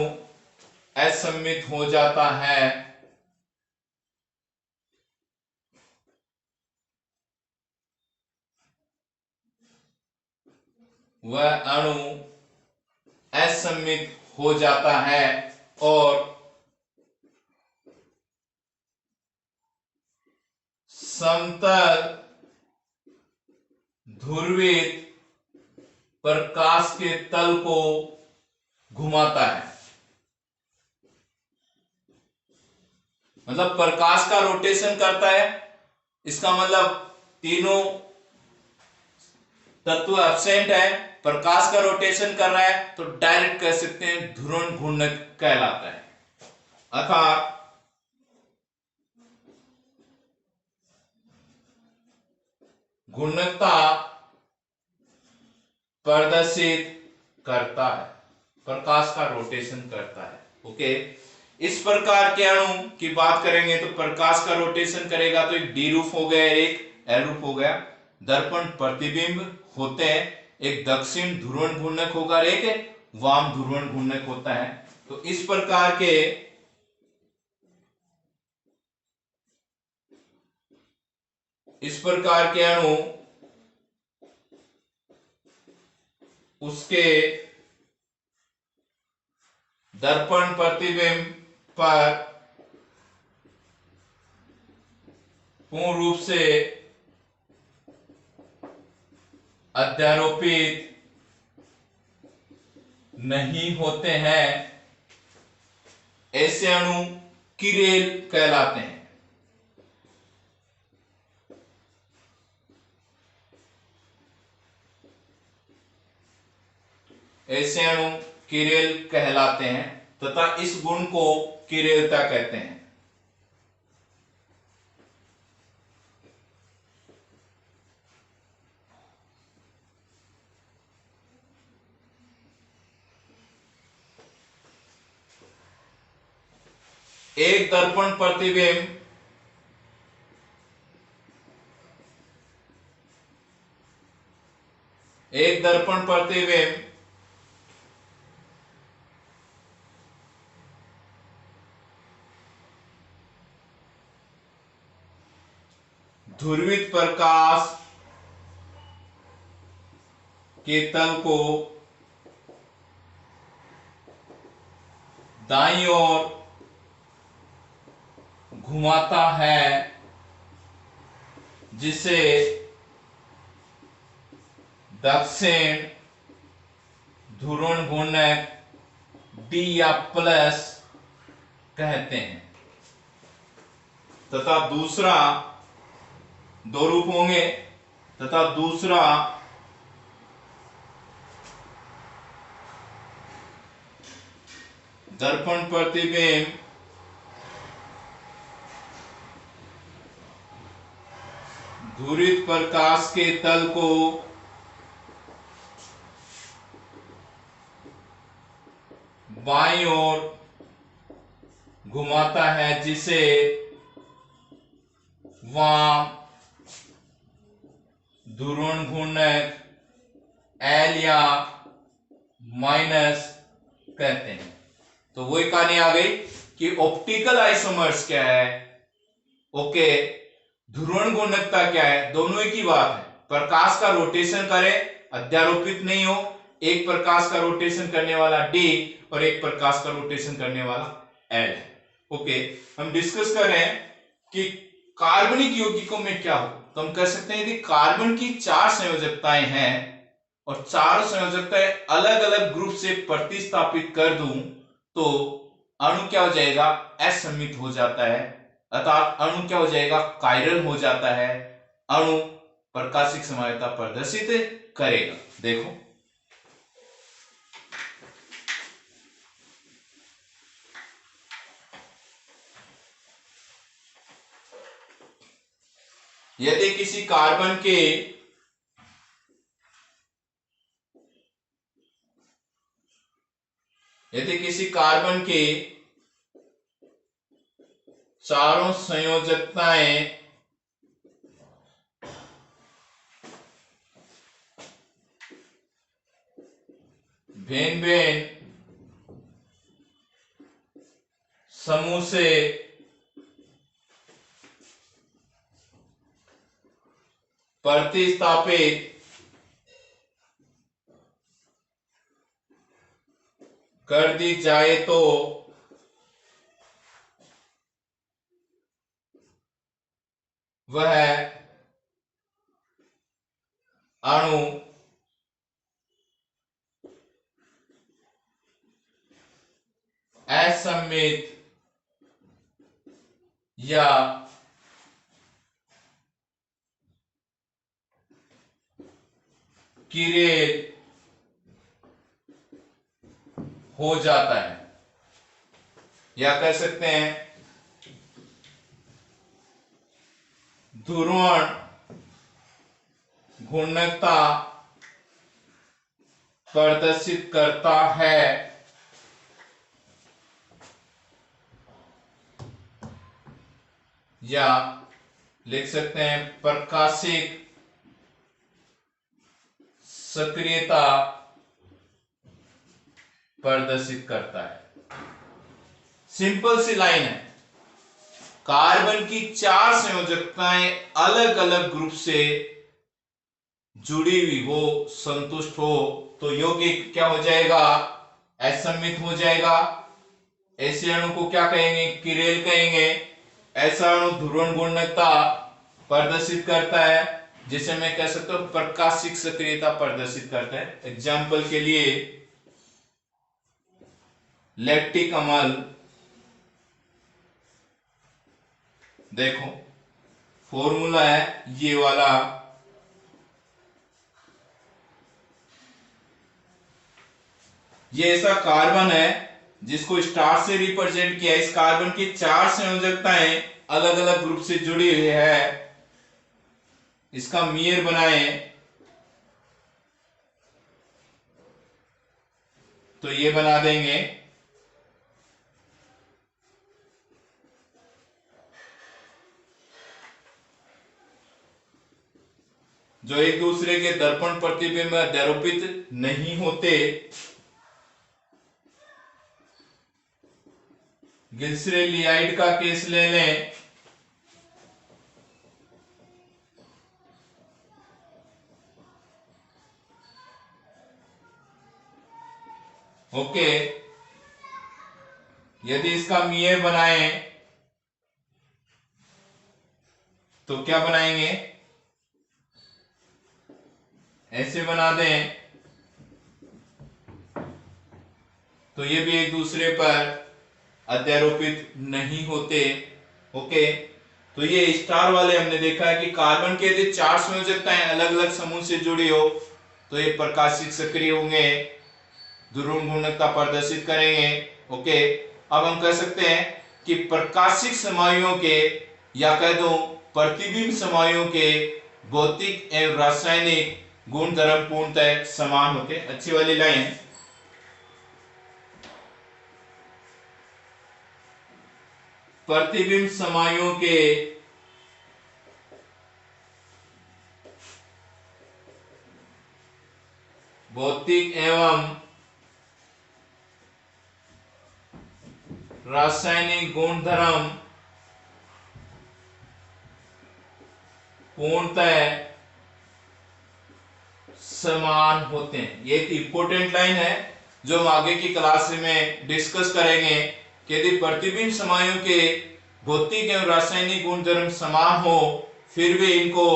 असममित हो जाता है। वह अणु असममित हो जाता है और समतल ध्रुवित प्रकाश के तल को घुमाता है। मतलब प्रकाश का रोटेशन करता है, इसका मतलब तीनों तत्व एब्सेंट है, प्रकाश का रोटेशन कर रहा है, तो डायरेक्ट कह सकते हैं ध्रुवण घूर्णक कहलाता है। अर्थात घूर्णकता प्रदर्शित करता है, प्रकाश का रोटेशन करता है। ओके, इस प्रकार के अणु की बात करेंगे तो प्रकाश का रोटेशन करेगा तो एक डी रूप हो गया, एक एल रूप हो गया। दर्पण प्रतिबिंब होते हैं, एक दक्षिण ध्रुवण घूर्णक होगा, एक वाम ध्रुवण घूर्णक होता है। तो इस प्रकार के अणु उसके दर्पण प्रतिबिंब पर पूर्ण रूप से अध्यारोपित नहीं होते हैं, ऐसे अणु किरेल कहलाते हैं। ऐसे अणु किरेल कहलाते हैं तथा इस गुण को किरेलता कहते हैं। एक दर्पण प्रतिबिंब ध्रुवित प्रकाश के तल को दाईं ओर घुमाता है, जिसे दक्षिण ध्रुवण घूर्णक डी या प्लस कहते हैं। तथा दूसरा, दो रूप होंगे, तथा दूसरा दर्पण प्रतिबिंब ध्रुवित प्रकाश के तल को बाईं ओर घुमाता है, जिसे वाम ध्रुवण घूर्णक एल या माइनस कहते हैं। तो वही कहानी आ गई कि ऑप्टिकल आइसोमर्स क्या है, ओके, ध्रुवण गुणकता क्या है, दोनों ही की बात है। प्रकाश का रोटेशन करे, अध्यारोपित नहीं हो, एक प्रकाश का रोटेशन करने वाला डी और एक प्रकाश का रोटेशन करने वाला एल है। ओके, हम डिस्कस कर रहे हैं कि कार्बनिक यौगिकों में क्या हो। तो हम कह सकते हैं कि कार्बन की 4 संयोजकताएं हैं और चारों संयोजकताएं अलग अलग ग्रुप से प्रतिस्थापित कर दूं तो अणु क्या हो जाएगा, असममित हो जाता है, अर्थात अणु क्या हो जाएगा, कायरल हो जाता है, अणु प्रकाशिक समायता प्रदर्शित करेगा। देखो यदि किसी कार्बन के चारों संयोजकताएं भिन्न भिन्न समूह से प्रतिस्थापित कर दी जाए तो वह अणु असममित या किरेल हो जाता है, या कह सकते हैं ध्रुवण घूर्णकता प्रदर्शित करता है, या लिख सकते हैं प्रकाशिक सक्रियता प्रदर्शित करता है। सिंपल सी लाइन है, कार्बन की 4 संयोजकताएं अलग अलग ग्रुप से जुड़ी हुई हो, संतुष्ट हो तो यौगिक क्या हो जाएगा, असममित हो जाएगा। ऐसे अणु को क्या कहेंगे, किरेल कहेंगे। ऐसा अणु ध्रुवण गुणकता प्रदर्शित करता है, जिसे मैं कह सकता हूं प्रकाशिक सक्रियता प्रदर्शित करता है। एग्जाम्पल के लिए लैक्टिक अम्ल, देखो फॉर्मूला है ये वाला, ये ऐसा कार्बन है जिसको स्टार से रिप्रेजेंट किया। इस कार्बन की 4 संयोजकताएं अलग अलग ग्रुप से जुड़ी हुई है, इसका मेयर बनाए तो ये बना देंगे। जो एक दूसरे के दर्पण प्रतिबिंब में अध्यारोपित नहीं होते। ग्लिसरेलियाइड का केस ले लें, ओके, यदि इसका मेयर बनाएं तो क्या बनाएंगे, ऐसे बना दें तो ये भी एक दूसरे पर अध्यारोपित नहीं होते। ओके, तो ये स्टार वाले हमने देखा है कि कार्बन के यदि 4 संयोजकताएं अलग अलग समूह से जुड़ी हो तो ये प्रकाशिक सक्रिय होंगे, ध्रुवण गुणकता प्रदर्शित करेंगे। ओके, अब हम कह सकते हैं कि प्रकाशिक समायुओं के या कह दो प्रतिबिंब समायुओं के भौतिक एवं रासायनिक गुण धर्म पूर्णतः समान होते। अच्छी वाली लाइन, प्रतिबिंब समायुओं के भौतिक एवं रासायनिक गुणधर्म पूर्णतः समान होते हैं। ये एक इंपॉर्टेंट लाइन है जो हम आगे की क्लास में डिस्कस करेंगे कि यदि प्रतिबिंब समायों के भौतिक एवं रासायनिक गुणधर्म समान हो फिर भी इनको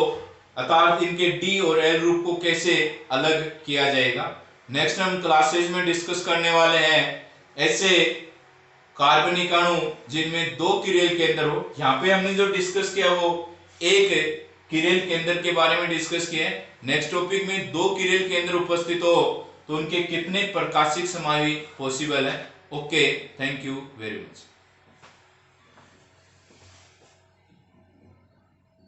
अर्थात इनके डी और एल रूप को कैसे अलग किया जाएगा। नेक्स्ट हम क्लासेज में डिस्कस करने वाले हैं ऐसे कार्बनिक अणु जिनमें 2 किरेल केंद्र हो। यहाँ पे हमने जो डिस्कस किया वो एक किरेल केंद्र के बारे में डिस्कस किया है। नेक्स्ट टॉपिक में 2 किरेल केंद्र उपस्थित हो तो उनके कितने प्रकाशिक समाई पॉसिबल है। Okay, thank you very much.